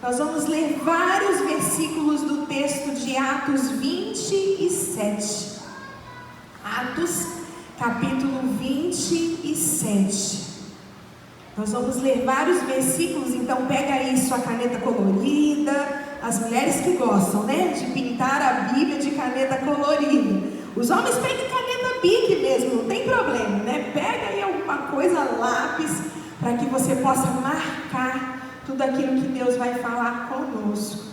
Nós vamos ler vários versículos do texto de Atos 27. Atos, capítulo 27. Nós vamos ler vários versículos, então pega aí sua caneta colorida. As mulheres que gostam, né, de pintar a Bíblia de caneta colorida. Os homens pegam caneta Bic mesmo, não tem problema, né? Pega aí alguma coisa, lápis, para que você possa marcar tudo aquilo que Deus vai falar conosco.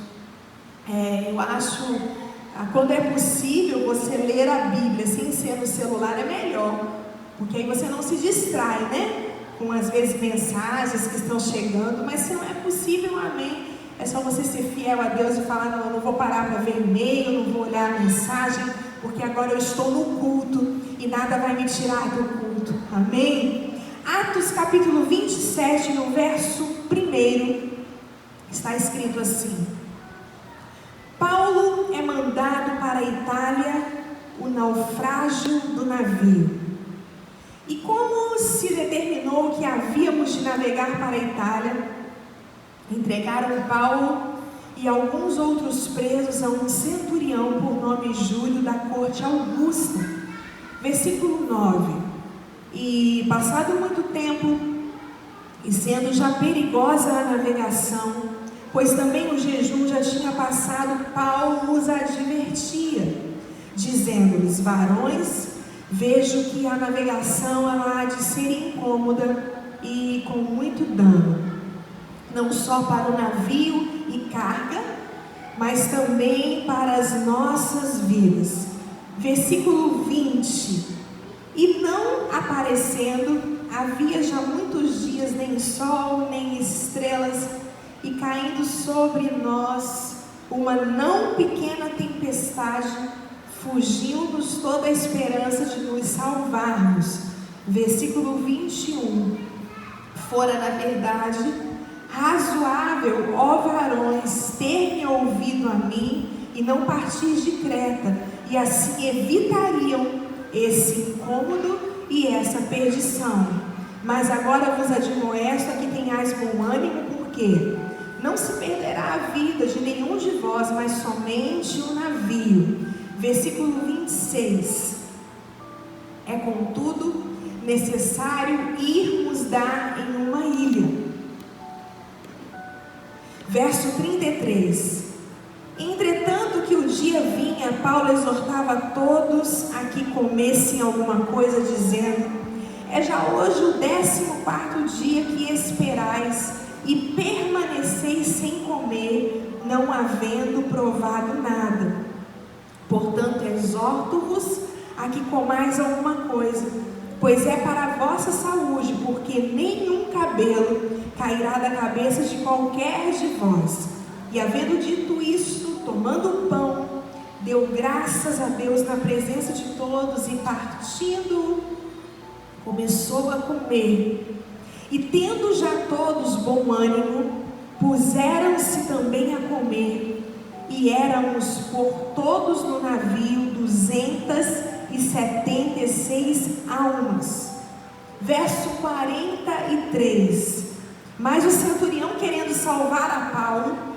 Eu acho, quando é possível você ler a Bíblia sem ser no celular, é melhor, porque aí você não se distrai, né? Com às vezes mensagens que estão chegando, mas se não é possível, amém. É só você ser fiel a Deus e falar: não, eu não vou parar para ver e-mail, não vou olhar a mensagem, porque agora eu estou no culto e nada vai me tirar do culto, amém? Atos capítulo 27, no verso 1, está escrito assim: Paulo é mandado para a Itália, o naufrágio do navio. E como se determinou que havíamos de navegar para a Itália, entregaram Paulo e alguns outros presos a um centurião por nome Júlio, da corte Augusta. Versículo 9. E passado muito tempo, e sendo já perigosa a navegação, pois também o jejum já tinha passado, Paulo os advertia, dizendo-lhes: varões, vejo que a navegação ela há de ser incômoda e com muito dano, não só para o navio e carga, mas também para as nossas vidas. Versículo 20. E não aparecendo, havia já muitos dias nem sol, nem estrelas, e caindo sobre nós uma não pequena tempestade, fugiu-nos toda a esperança de nos salvarmos. Versículo 21. Fora, na verdade, razoável, ó varões, ter-me ouvido a mim e não partir de Creta, e assim evitariam esse incômodo e essa perdição. Mas agora vos admoesto a que tenhais bom ânimo, porque não se perderá a vida de nenhum de vós, mas somente o navio. Versículo 26. É contudo necessário irmos dar em uma ilha. Verso 33. Entretanto que o dia vinha, Paulo exortava a todos a que comessem alguma coisa, dizendo: é já hoje o 14º dia que esperais e permaneceis sem comer, não havendo provado nada. Portanto, exorto-vos a que comais alguma coisa, pois é para a vossa saúde, porque nenhum cabelo cairá da cabeça de qualquer de vós. E havendo dito isto, tomando o pão, deu graças a Deus na presença de todos, e partindo, começou a comer. E tendo já todos bom ânimo, puseram-se também a comer, e éramos por todos no navio 276 almas. Verso 43. Mas o centurião, querendo salvar a Paulo,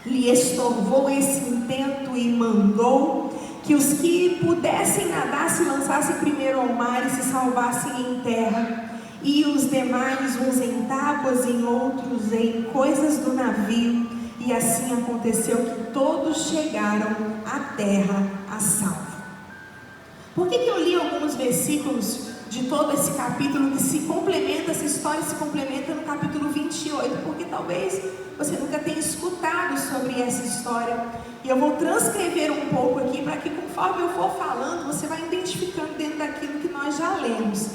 lhe estorvou esse intento e mandou que os que pudessem nadar se lançassem primeiro ao mar e se salvassem em terra, e os demais, uns em tábuas e outros em coisas do navio. E assim aconteceu que todos chegaram à terra a salvo. Por que eu li alguns versículos de todo esse capítulo que se complementa, essa história se complementa no capítulo 28? Porque talvez você nunca tenha escutado sobre essa história. E eu vou transcrever um pouco aqui, para que conforme eu for falando, você vai identificando dentro daquilo que nós já lemos.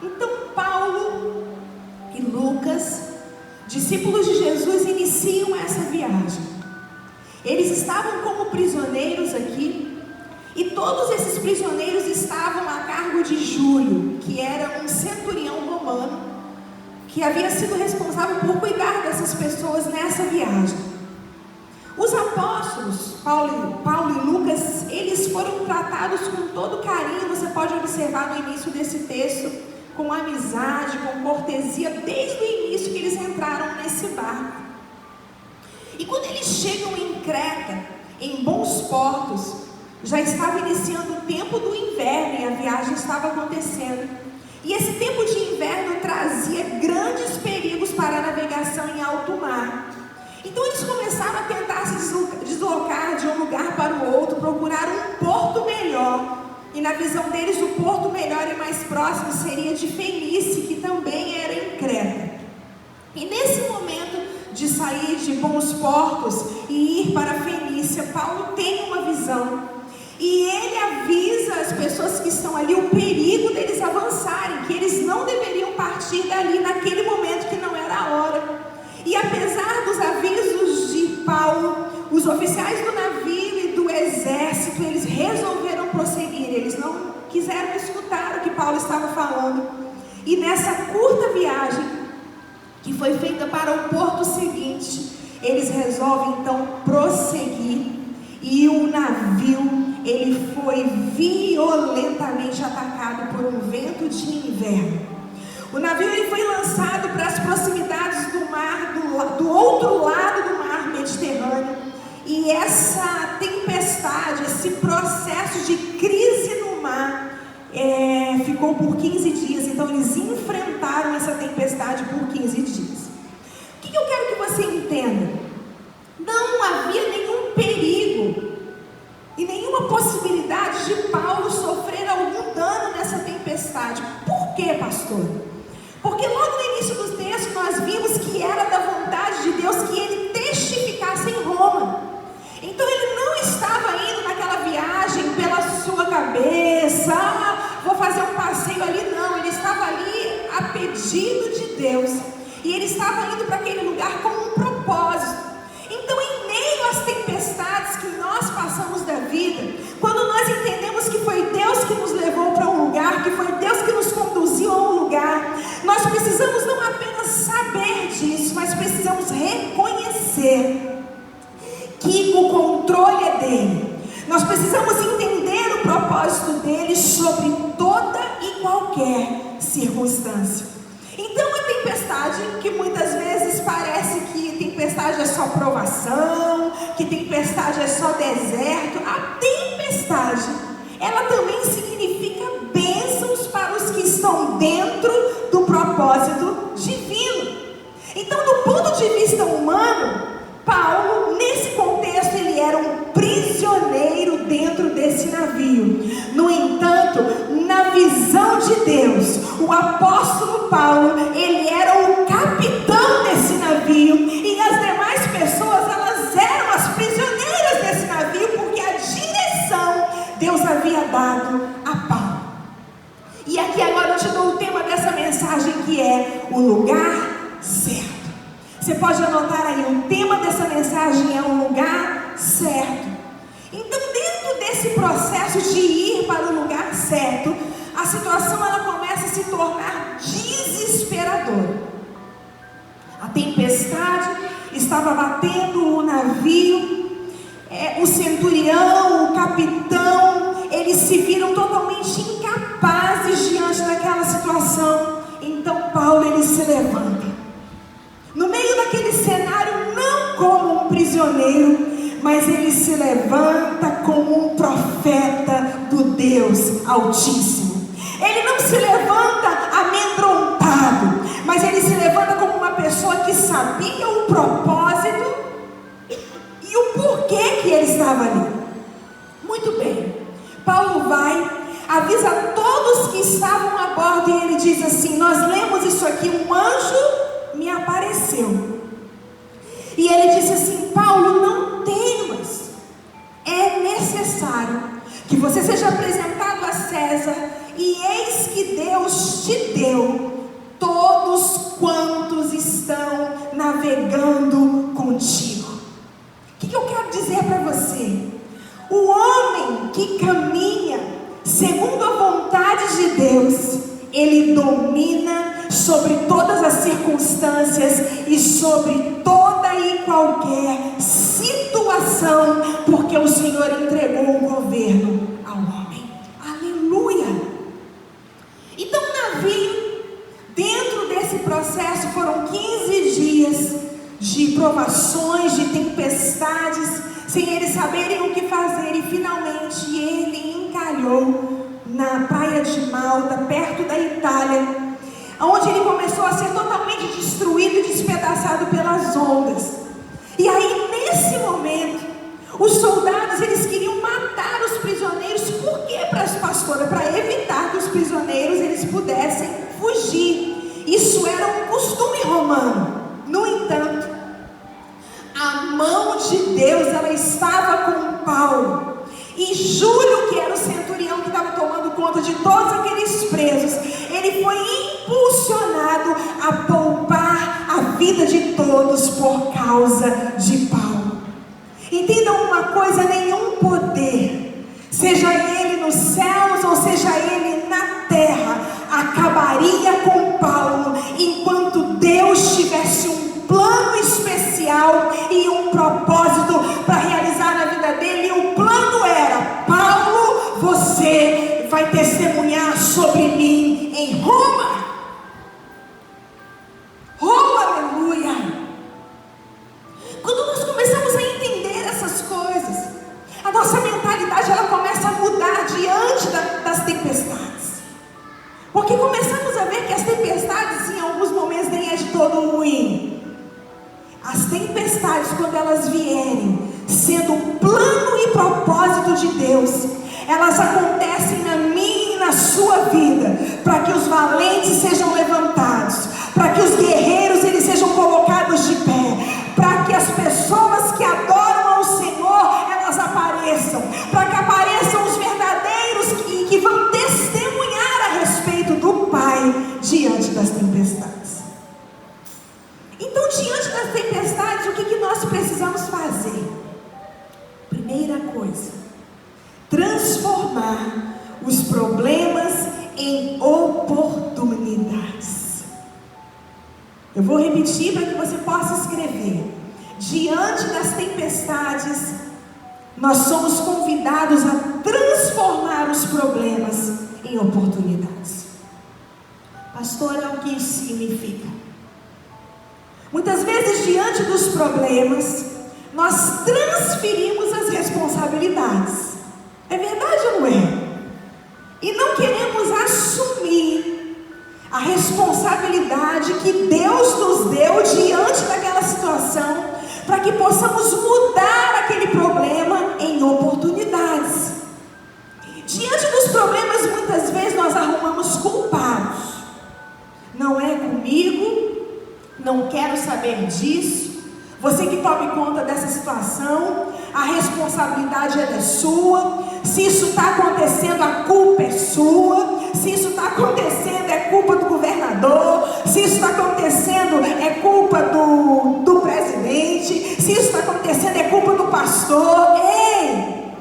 Então, Paulo e Lucas, discípulos de Jesus, iniciam essa viagem. Eles estavam como prisioneiros aqui, e todos esses prisioneiros estavam a cargo de Júlio, que era um centurião romano, que havia sido responsável por cuidar dessas pessoas nessa viagem. Os apóstolos, Paulo e Lucas, eles foram tratados com todo carinho. Você pode observar no início desse texto, com amizade, com cortesia, desde o início que eles entraram nesse barco. E quando eles chegam em Creta, em bons portos, já estava iniciando o tempo do inverno e a viagem estava acontecendo. E esse tempo de inverno trazia grandes perigos para a navegação em alto mar. Então eles começaram a tentar se deslocar de um lugar para o outro, procurar um porto melhor. E na visão deles, o porto melhor e mais próximo seria de Fenícia, que também era em Creta. E nesse momento de sair de bons portos e ir para Fenícia, Paulo tem uma visão. E ele avisa as pessoas que estão ali o perigo deles avançarem, que eles não deveriam partir dali naquele momento que não era a hora. E apesar dos avisos de Paulo, os oficiais do navio e do exército, eles resolveram prosseguir. Eles não quiseram escutar o que Paulo estava falando. E nessa curta viagem, que foi feita para o porto seguinte, eles resolvem então prosseguir. E o navio, ele foi violentamente atacado por um vento de inverno. O navio ele foi lançado para as proximidades do mar, do outro lado do mar Mediterrâneo. E essa tempestade, esse processo de crise no mar, ficou por 15 dias. Então eles enfrentaram essa tempestade por 15 dias. O que eu quero que você entenda? Não havia nenhum perigo e nenhuma possibilidade de Paulo sofrer algum dano nessa tempestade. Por quê, pastor? Porque logo no início do texto nós vimos que era da vontade de Deus que ele testificasse em Roma. Então ele não estava indo naquela viagem pela sua cabeça, vou fazer um passeio ali, não. Ele estava ali a pedido de Deus. E ele estava indo para aquele lugar com um propósito. Então, em meio às tempestades que nós passamos da vida, quando nós entendemos que foi Deus que nos levou para um lugar, que foi Deus que nos conduziu a um lugar, nós precisamos não apenas saber disso, mas precisamos reconhecer que o controle é dele. Nós precisamos entender o propósito dele sobre toda e qualquer circunstância. Então a tempestade, que muitas vezes parece que tempestade é só provação, que tempestade é só deserto, a tempestade, ela também significa bênçãos para os que estão dentro do propósito divino. Então, do ponto de vista humano, Paulo, nesse contexto, ele era um prisioneiro dentro desse navio. No entanto, na visão de Deus, o apóstolo Paulo, ele era o capitão desse navio, e as demais pessoas, elas eram as prisioneiras desse navio, porque a direção Deus havia dado a Paulo. E aqui agora eu te dou o tema dessa mensagem, que é o lugar certo. Você pode anotar aí, o tema dessa mensagem é o lugar certo. Então, dentro desse processo de ir para o lugar certo, a situação ela começa a se tornar desesperadora. A tempestade estava batendo o navio, o centurião, o capitão, eles se viram totalmente incapazes diante daquela situação. Então Paulo, ele se levanta. No meio daquele cenário, não como um prisioneiro, mas ele se levanta como um profeta do Deus Altíssimo. Ele não se levanta amedrontado, mas ele se levanta como uma pessoa que sabia o propósito e o porquê que ele estava ali. Muito bem, Paulo vai, avisa todos que estavam a bordo e ele diz assim: nós lemos isso aqui, um anjo me apareceu. E ele disse assim: Paulo, não temas, é necessário que você seja apresentado a César, e eis que Deus te deu todos quantos estão navegando contigo. O que eu quero dizer para você? O homem que caminha segundo a vontade de Deus, ele domina sobre todas as circunstâncias e sobre toda e qualquer situação, porque o Senhor entregou o governo ao homem. Aleluia! Então o navio, dentro desse processo, foram 15 dias de provações, de tempestades, sem eles saberem o que fazer. E finalmente ele encalhou na praia de Malta, perto da Itália, onde ele começou a ser totalmente destruído e despedaçado pelas ondas. E aí, nesse momento, os soldados, eles queriam matar os prisioneiros. Por quê, pastora? Para evitar que os prisioneiros eles pudessem fugir. Isso era um costume romano. No entanto, a mão de Deus, ela estava com Paulo. E Júlio, que era o centurião que estava tomando conta de todos aqueles presos, ele foi impulsionado a poupar a vida de todos por causa de Paulo. Entendam uma coisa: nenhum poder, seja ele nos céus ou seja ele na terra, acabaria com Paulo enquanto Deus tivesse um plano especial e um propósito para realizar na vida dele. E o plano era: Paulo, você vai testemunhar sobre mim em Roma. Oh, aleluia! Quando nós começamos a entender essas coisas, a nossa mentalidade ela começa a mudar diante das tempestades. Porque começamos a ver que as tempestades em alguns momentos nem é de todo ruim. As tempestades, quando elas vierem, sendo o plano e propósito de Deus, elas acontecem na minha e na sua vida, para que os valentes sejam levantados, para que os guerreiros eles sejam colocados de pé, para que as pessoas que adoram ao Senhor, elas apareçam, para que apareçam os verdadeiros que vão testemunhar a respeito do Pai diante das tempestades. Então, diante das tempestades, o que nós precisamos fazer? Primeira coisa, transformar os problemas em oportunidades. Eu vou repetir para que você possa escrever. Diante das tempestades, nós somos convidados a transformar os problemas em oportunidades. Pastora, o que isso significa? Muitas vezes, diante dos problemas, nós transferimos as responsabilidades. É verdade ou não é? E não queremos assumir a responsabilidade que Deus nos deu diante daquela situação, para que possamos mudar aquele problema em oportunidades. Diante dos problemas, muitas vezes nós arrumamos culpados. Não é comigo, não quero saber disso. Você que tome conta dessa situação, a responsabilidade é sua. Se isso está acontecendo, a culpa é sua. Se isso está acontecendo, é culpa do governador. Se isso está acontecendo, é culpa do presidente. Se isso está acontecendo, é culpa do pastor. Ei!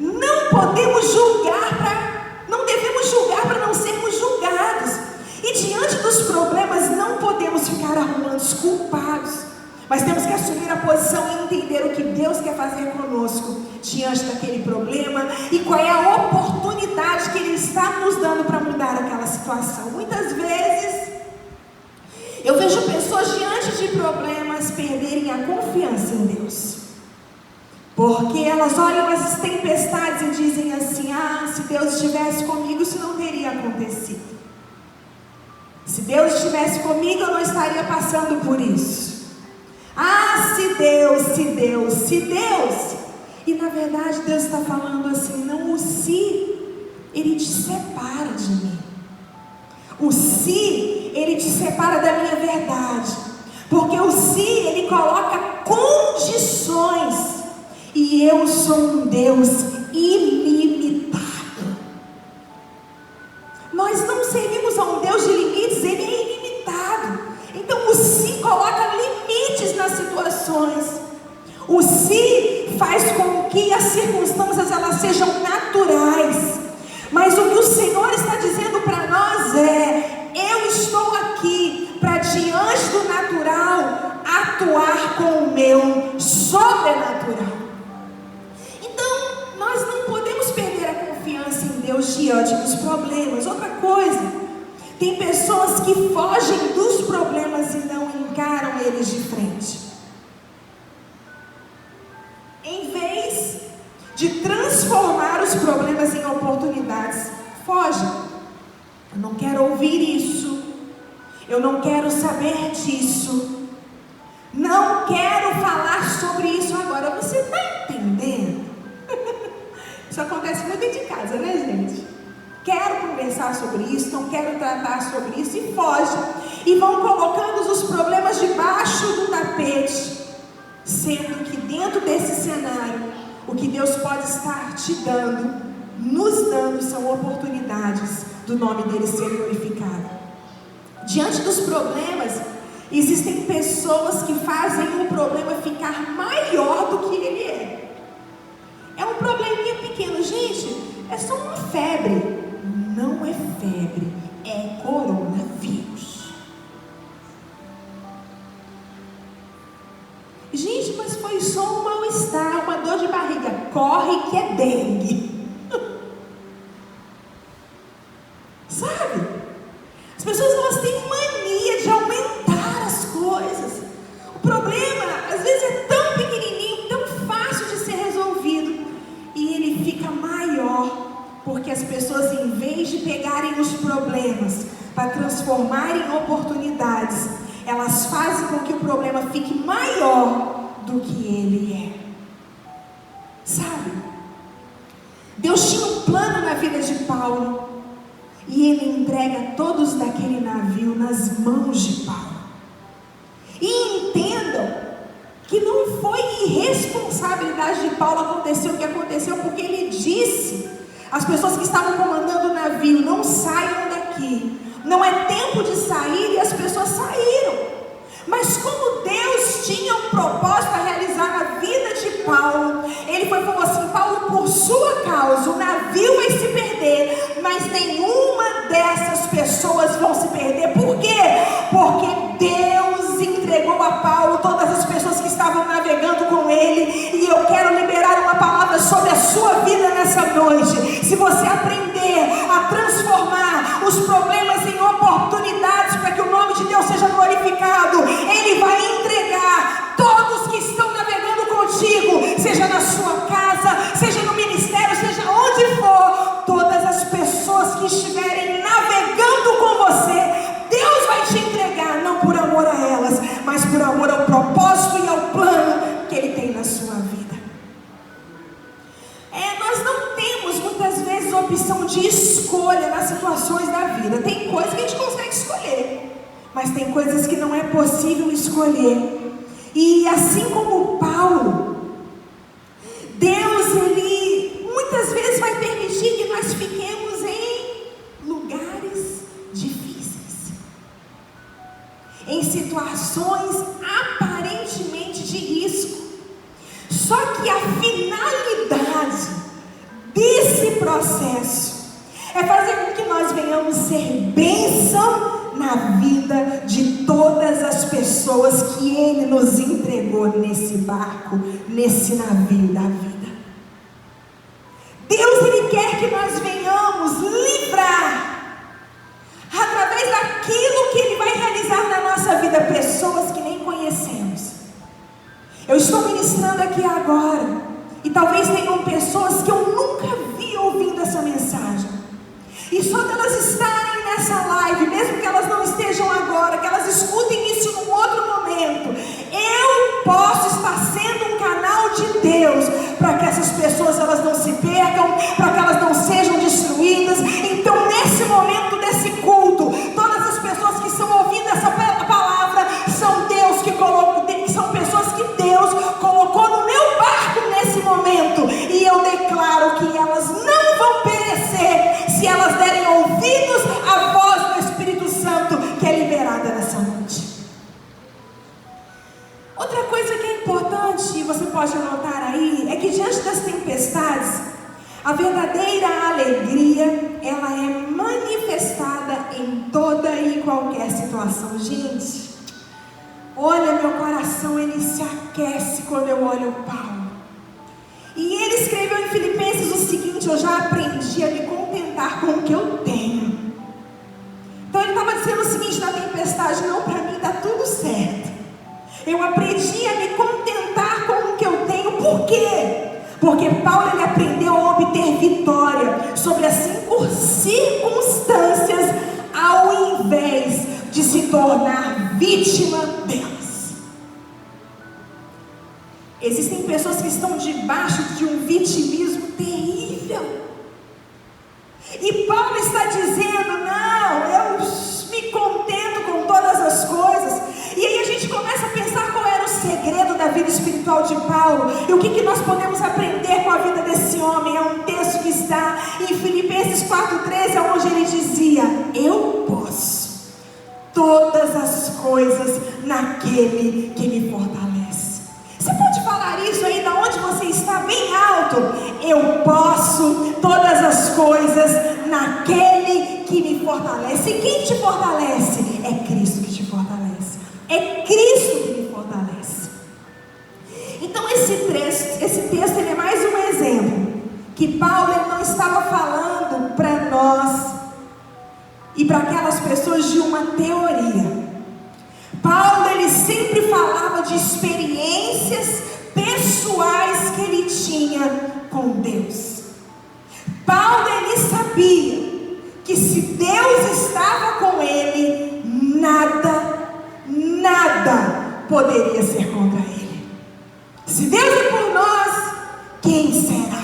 Não podemos julgar, não devemos julgar para não sermos julgados. E diante dos problemas, não podemos ficar arrumando os culpados. Mas temos que assumir a posição e entender o que Deus quer fazer conosco diante daquele problema e qual é a oportunidade que Ele está nos dando para mudar aquela situação. Muitas vezes eu vejo pessoas diante de problemas perderem a confiança em Deus, porque elas olham as tempestades e dizem assim: se Deus estivesse comigo, isso não teria acontecido. Se Deus estivesse comigo, eu não estaria passando por isso. Se Deus. E na verdade Deus está falando assim: não, o se, Ele te separa de mim. O se, Ele te separa da minha verdade. Porque o se, Ele coloca condições. E eu sou um Deus ilimitado. Nós não servimos a um Deus de limites, Ele é ilimitado. Então o se coloca limites nas situações. O se faz com que as circunstâncias elas sejam naturais. Mas o que o Senhor está dizendo para nós é: eu estou aqui para, diante do natural, atuar com o meu sobrenatural. Então nós não podemos perder a confiança em Deus diante dos problemas. Outra coisa, tem pessoas que fogem dos problemas e não encaram encaram eles de frente. Em vez de transformar os problemas em oportunidades, foge. Eu não quero ouvir isso. Eu não quero saber disso. Não quero falar sobre isso agora. Você está entendendo? Isso acontece muito dentro de casa, né, gente? Quero conversar sobre isso, não quero tratar sobre isso, e foge. E vão colocando os problemas debaixo do tapete, sendo que dentro desse cenário, o que Deus pode estar te dando, nos dando, são oportunidades do nome dele ser glorificado. Diante dos problemas, existem pessoas que fazem o problema ficar maior do que ele é. É um probleminha pequeno, gente, é só uma febre. Não é febre, é coronavírus. Gente, mas foi só um mal-estar, uma dor de barriga. Corre que é dengue. Sabe? As pessoas, elas têm mania de aumentar as coisas. O problema, às vezes, é tão pequenininho, tão fácil de ser resolvido, e ele fica maior, porque as pessoas, em vez de pegarem os problemas para transformar em oportunidades, elas fazem com que o problema fique maior do que ele é. Sabe? Deus tinha um plano na vida de Paulo, e ele entrega todos daquele navio nas mãos de Paulo. E entendam que não foi irresponsabilidade de Paulo acontecer o que aconteceu, porque ele disse às pessoas que estavam comandando o navio: não saiam daqui, não é tempo de sair, e as pessoas saíram. Mas como Deus tinha um propósito a realizar na vida de Paulo, ele falou assim: Paulo, por sua causa o navio vai se perder, mas nenhuma dessas pessoas vão se perder. Por quê? Porque Deus entregou a Paulo todas as pessoas que estavam navegando com ele. E eu quero liberar uma palavra sobre a sua vida nessa noite. Se você aprender a transformar os problemas em oportunidades para que o nome de Deus seja glorificado, ele vai entregar todos que estão navegando contigo, seja na sua casa, seja no ministério, seja onde for, todas as pessoas que estiverem navegando com você, Deus vai te entregar, não por amor a elas, mas por amor ao propósito e ao plano que ele tem na sua vida. Nós não temos muitas vezes opção de escolha nas situações da vida. Tem coisas que a gente consegue escolher, mas tem coisas que não é possível escolher. E assim como Paulo, Deus, ele muitas vezes vai permitir que nós fiquemos em lugares difíceis, em situações aparentemente de risco. Só que a finalidade desse processo é fazer com que nós venhamos ser bênção na vida de todas as pessoas que ele nos entregou nesse barco, nesse navio da vida. Deus, ele quer que nós venhamos livrar, através daquilo que ele vai realizar na nossa vida, pessoas que nem conhecemos. Eu estou ministrando aqui agora, e talvez tenham pessoas que eu nunca vi ouvindo essa mensagem, e só delas estarem nessa live, mesmo que elas não estejam agora, que elas escutem isso num outro momento, eu posso estar sendo um canal de Deus, para que essas pessoas, elas não se percam, para que elas não sejam destruídas. Então, nesse momento desse culto, todas as pessoas que estão ouvindo essa palavra, são Deus que colocou, são pessoas que Deus colocou no meu barco nesse momento, e eu declaro que elas não vão perecer, se elas derem ouvidos à voz do Espírito Santo, que é liberada nessa noite. Outra coisa que é importante, e você pode anotar aí, é que diante das tempestades, a verdadeira alegria, ela é manifestada em toda e qualquer situação. Gente, olha, meu coração, ele se aquece quando eu olho o Paulo. E ele escreveu em Filipenses o seguinte: eu já aprendi a me contentar com o que eu tenho. Então ele estava dizendo o seguinte na tempestade: não, para mim está tudo certo. Eu aprendi a me contentar com o que eu tenho. Por quê? Porque Paulo ele aprendeu a obter vitória sobre as circunstâncias ao invés de se tornar vítima delas. Existem pessoas que estão debaixo de um vitimismo terrível. E Paulo está dizendo, não, eu me contento com todas as coisas. E aí a gente começa a pensar qual era o segredo da vida espiritual de Paulo. E o que nós podemos aprender com a vida desse homem. É um texto que está em Filipenses 4,13, onde ele dizia, eu posso todas as coisas naquele que me fortalece. Você pode falar isso aí da onde você está, bem alto? Eu posso todas as coisas naquele que me fortalece. E quem te fortalece? É Cristo que te fortalece. É Cristo que me fortalece. Então esse texto ele é mais um exemplo que Paulo ele não estava falando para nós e para aquelas pessoas de uma teoria. Paulo ele sempre falava de experiências pessoais que ele tinha com Deus. Paulo ele sabia que se Deus estava com ele, nada poderia ser contra ele. Se Deus é por nós, quem será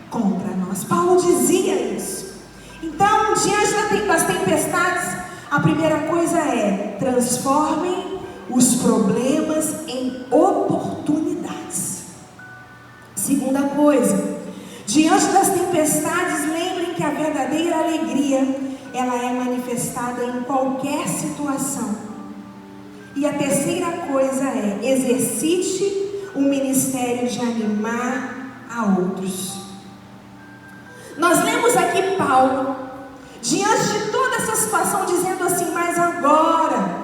contra nós? Paulo dizia isso. Então, diante das tempestades, a primeira coisa é: transformem os problemas em oportunidades. Segunda coisa, diante das tempestades, lembrem que a verdadeira alegria, ela é manifestada em qualquer situação. E a terceira coisa é: exercite o ministério de animar a outros. Nós lemos aqui Paulo, diante de toda essa situação, dizendo assim: mas agora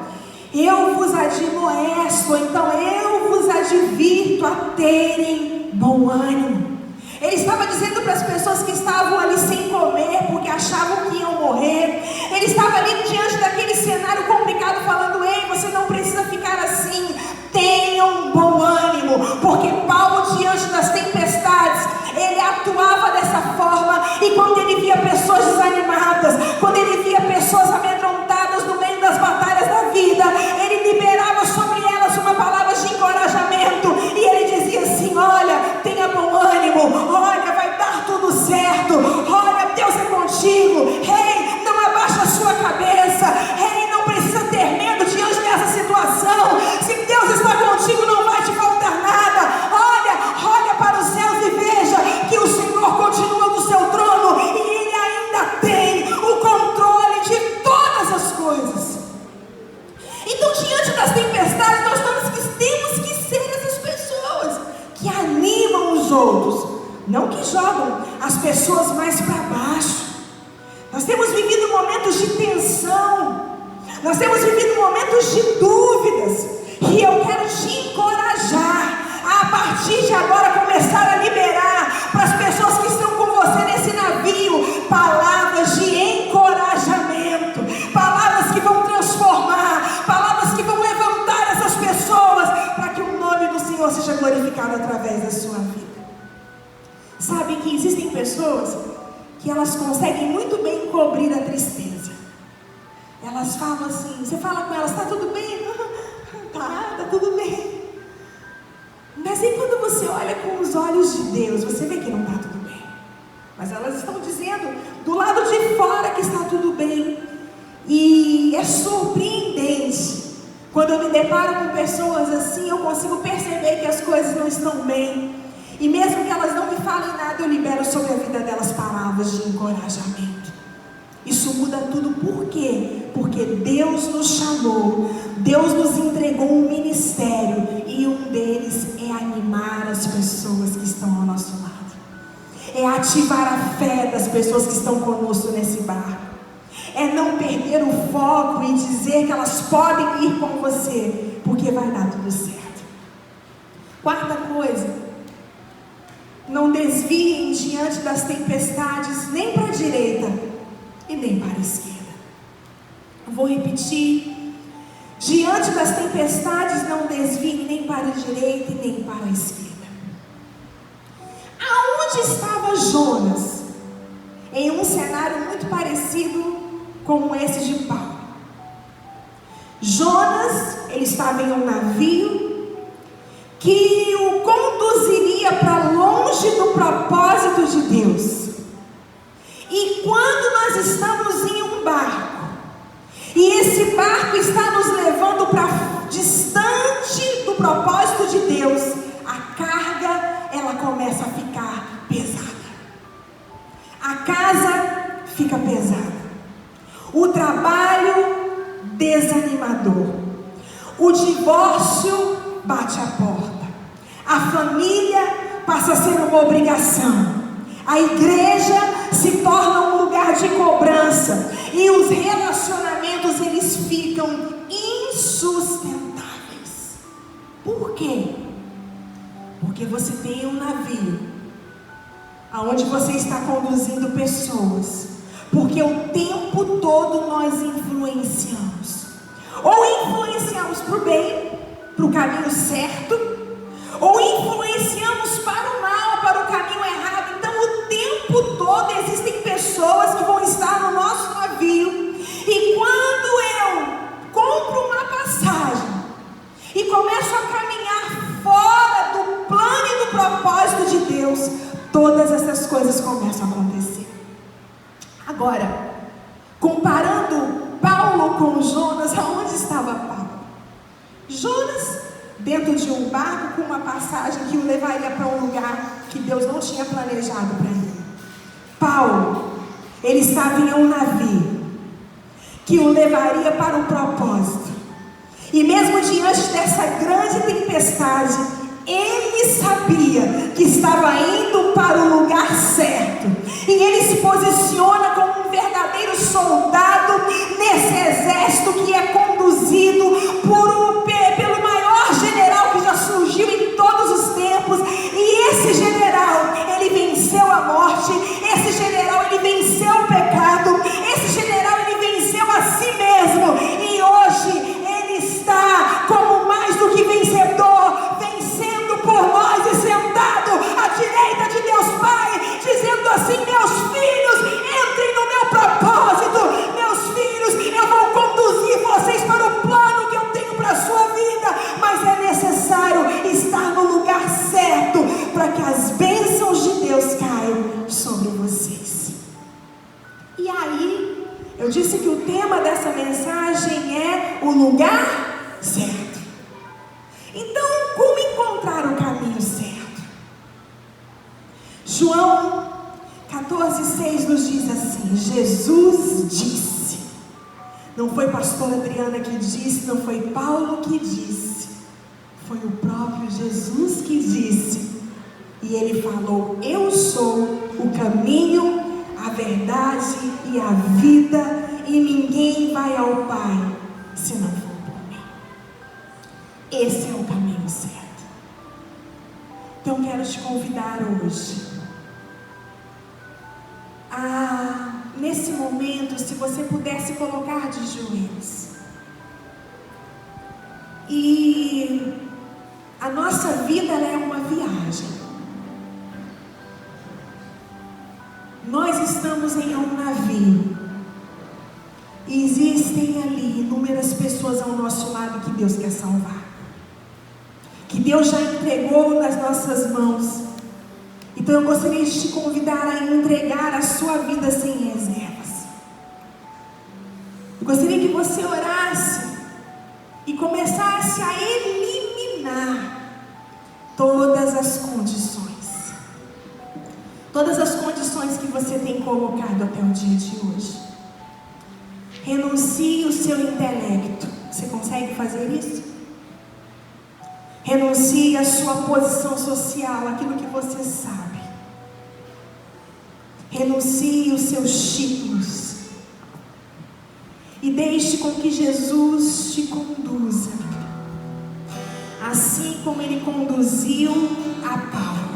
eu vos admoesto, então eu vos advirto a terem bom ânimo. Ele estava dizendo para as pessoas que estavam ali sem comer, porque achavam que iam morrer. Ele estava ali diante daquele cenário complicado, falando: ei, você não precisa ficar assim, tenham bom ânimo. Porque Paulo, diante das tempestades, ele atuava dessa forma. E quando ele via pessoas desanimadas, quando ele via pessoas amedrontadas no meio das batalhas da vida, ele liberava sobre elas uma palavra de encorajamento. E ele dizia assim: olha, tenha bom ânimo, olha, vai dar tudo certo, olha, Deus é contigo, ei, não abaixa a sua cabeça, ei, não precisa ter medo diante dessa situação. Se Deus está contigo, não vai te faltar nada. Olha para os céus e veja que o Senhor continua no seu trono e Ele ainda tem o controle de todas as coisas. Então, diante das tempestades, nós temos que ser essas pessoas que animam os outros, não que jogam as pessoas mais para baixo. Nós temos vivido momentos de tensão, nós temos vivido momentos de dúvidas, e eu quero te encorajar a partir de agora começar a liberar para as pessoas que estão com você nesse navio palavras de encorajamento, palavras que vão transformar, palavras que vão levantar essas pessoas para que o nome do Senhor seja glorificado através da sua vida. Sabe que existem pessoas que elas conseguem muito bem encobrir a tristeza. Elas falam assim, você fala com elas: tá tudo bem? Tá tudo bem. Mas aí quando você olha com os olhos de Deus, você vê que não está tudo bem. Mas elas estão dizendo do lado de fora que está tudo bem. E é surpreendente. Quando eu me deparo com pessoas assim, eu consigo perceber que as coisas não estão bem. E mesmo que elas não me falem nada, eu libero sobre a vida delas palavras de encorajamento. Isso muda tudo. Por quê? Porque Deus nos chamou, Deus nos entregou um ministério, e um deles é animar as pessoas que estão ao nosso lado, é ativar a fé das pessoas que estão conosco nesse barco, é não perder o foco e dizer que elas podem ir com você, porque vai dar tudo certo. Quarta coisa: não desviem diante das tempestades nem para a direita e nem para a esquerda. Eu vou repetir: Diante das tempestades, não desvie nem para a direita e nem para a esquerda. Aonde estava Jonas? Em um cenário muito parecido com esse de Paulo. Jonas, ele estava em um navio que o conduziria para longe do propósito de Deus. E quando nós estamos em um barco, e esse barco está nos levando para distante do propósito de Deus, a carga, ela começa a ficar pesada. A casa fica pesada. O trabalho, desanimador. O divórcio bate a porta. A família passa a ser uma obrigação. A igreja se torna um lugar de cobrança. E os relacionamentos, eles ficam insustentáveis. Por quê? Porque você tem um navio aonde você está conduzindo pessoas. Porque o tempo todo nós influenciamos. Ou influenciamos para o bem, para o caminho certo, ou influenciamos para o mal, para o caminho errado. Então o tempo todo existem pessoas que vão estar no nosso navio. E quando eu compro uma passagem e começo a caminhar fora do plano e do propósito de Deus, todas essas coisas começam a acontecer. Agora, comparando Paulo com Jonas, aonde estava Paulo? Jonas, dentro de um barco com uma passagem que o levaria para um lugar que Deus não tinha planejado para ele. Paulo, ele estava em um navio que o levaria para um propósito. E mesmo diante dessa grande tempestade, ele sabia que estava indo para o lugar certo. E ele se posiciona como um verdadeiro soldado nesse exército que é conduzido pelo maior general que já surgiu em todos os tempos. E esse general, ele venceu a morte. Esse general, ele venceu o pecado. Esse general, ele venceu a si mesmo. E hoje ele está como mais do que vencedor, vencendo por nós e sentado à direita de Deus Pai, dizendo assim: meus filhos, entrem no meu propósito. Meus filhos, eu vou conduzir vocês para o plano que eu tenho para a sua vida. Mas é necessário estar no lugar certo para que as bênçãos de Deus caiam sobre vocês. E aí, eu disse que o tema dessa mensagem é o lugar certo. Então, como encontrar o caminho certo? João 14,6 nos diz assim: Jesus disse. Não foi pastora Adriana que disse, não foi Paulo que disse, foi o próprio Jesus que disse. E ele falou: eu sou o caminho, a verdade e a vida, e ninguém vai ao Pai se não for por mim. Esse é o caminho certo. Então quero te convidar hoje nesse momento, se você pudesse colocar de joelhos. E a nossa vida, ela é uma viagem. Nós estamos em um navio. E existem ali inúmeras pessoas ao nosso lado que Deus quer salvar. Que Deus já entregou nas nossas mãos. Então eu gostaria de te convidar a entregar a sua vida sem reservas. Eu gostaria que você orasse e começasse a eliminar todas as condições. Todas as condições que você tem colocado até o dia de hoje. Renuncie o seu intelecto. Você consegue fazer isso? Renuncie a sua posição social, aquilo que você sabe. Renuncie os seus títulos. E deixe com que Jesus te conduza. Assim como Ele conduziu a Paulo.